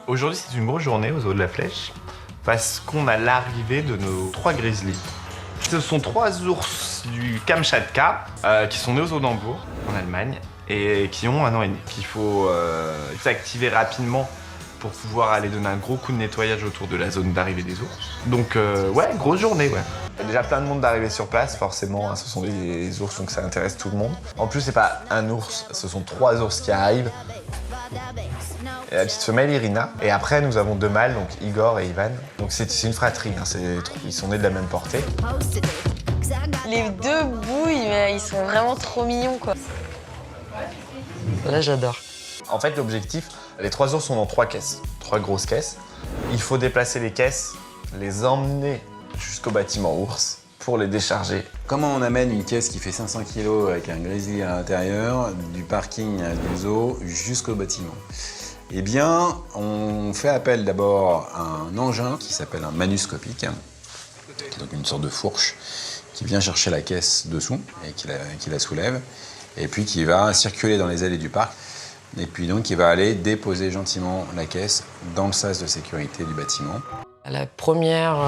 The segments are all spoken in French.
Aujourd'hui, c'est une grosse journée aux Eaux de la Flèche parce qu'on a l'arrivée de nos 3 grizzlies. Ce sont 3 ours du Kamchatka qui sont nés aux Eaux d'Hambourg, en Allemagne, et qui ont 1 an et demi. Qu'il faut s'activer rapidement pour pouvoir aller donner un gros coup de nettoyage autour de la zone d'arrivée des ours. Donc ouais, grosse journée, ouais. Il y a déjà plein de monde d'arriver sur place, forcément, hein, ce sont des ours, donc ça intéresse tout le monde. En plus, c'est pas un ours, ce sont 3 ours qui arrivent. Et la petite femelle Irina. Et après, nous avons 2 mâles, donc Igor et Ivan. Donc c'est une fratrie, hein, ils sont nés de la même portée. Les 2 bouilles, ils sont vraiment trop mignons, quoi. Là, j'adore. En fait, l'objectif, les 3 ours sont dans 3 caisses, 3 grosses caisses. Il faut déplacer les caisses, les emmener jusqu'au bâtiment ours pour les décharger. Comment on amène une caisse qui fait 500 kg avec un grizzly à l'intérieur, du parking du zoo jusqu'au bâtiment? Eh bien, on fait appel d'abord à un engin qui s'appelle un manuscopique, donc une sorte de fourche qui vient chercher la caisse dessous et qui la soulève, et puis qui va circuler dans les allées du parc, et puis donc il va aller déposer gentiment la caisse dans le sas de sécurité du bâtiment. La première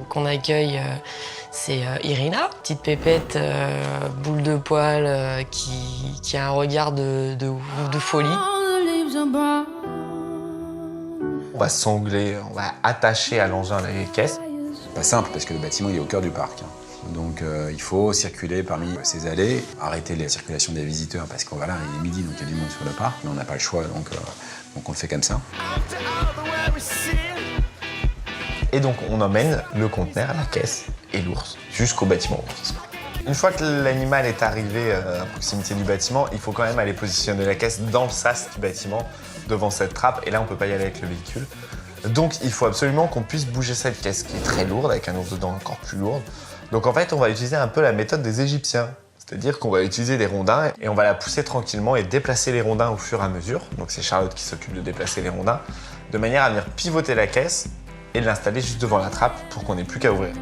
qu'on accueille, c'est Irina, petite pépette, boule de poil, qui a un regard de folie. On va sangler, on va attacher à l'engin les caisses. Pas simple parce que le bâtiment il est au cœur du parc. Donc il faut circuler parmi ces allées, arrêter la circulation des visiteurs parce que voilà, il est midi donc il y a du monde sur le parc, mais on n'a pas le choix donc on le fait comme ça. Et donc on emmène le conteneur, la caisse et l'ours jusqu'au bâtiment ours. Une fois que l'animal est arrivé à proximité du bâtiment, il faut quand même aller positionner la caisse dans le sas du bâtiment, devant cette trappe, et là on peut pas y aller avec le véhicule. Donc il faut absolument qu'on puisse bouger cette caisse qui est très lourde, avec un ours dedans encore plus lourde. Donc en fait on va utiliser un peu la méthode des Égyptiens, c'est-à-dire qu'on va utiliser des rondins et on va la pousser tranquillement et déplacer les rondins au fur et à mesure. Donc c'est Charlotte qui s'occupe de déplacer les rondins, de manière à venir pivoter la caisse et de l'installer juste devant la trappe pour qu'on n'ait plus qu'à ouvrir.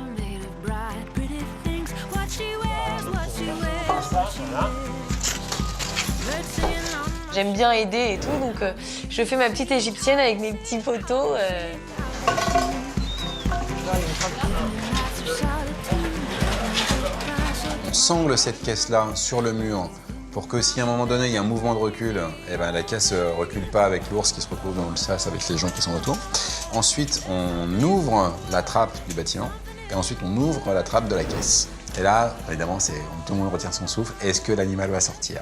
J'aime bien aider et tout, donc je fais ma petite égyptienne avec mes petits poteaux. On sangle cette caisse-là sur le mur pour que si à un moment donné il y a un mouvement de recul, eh ben, la caisse ne recule pas avec l'ours qui se retrouve dans le sas avec les gens qui sont autour. Ensuite, on ouvre la trappe du bâtiment et ensuite on ouvre la trappe de la caisse. Et là, évidemment, tout le monde retient son souffle. Est-ce que l'animal va sortir?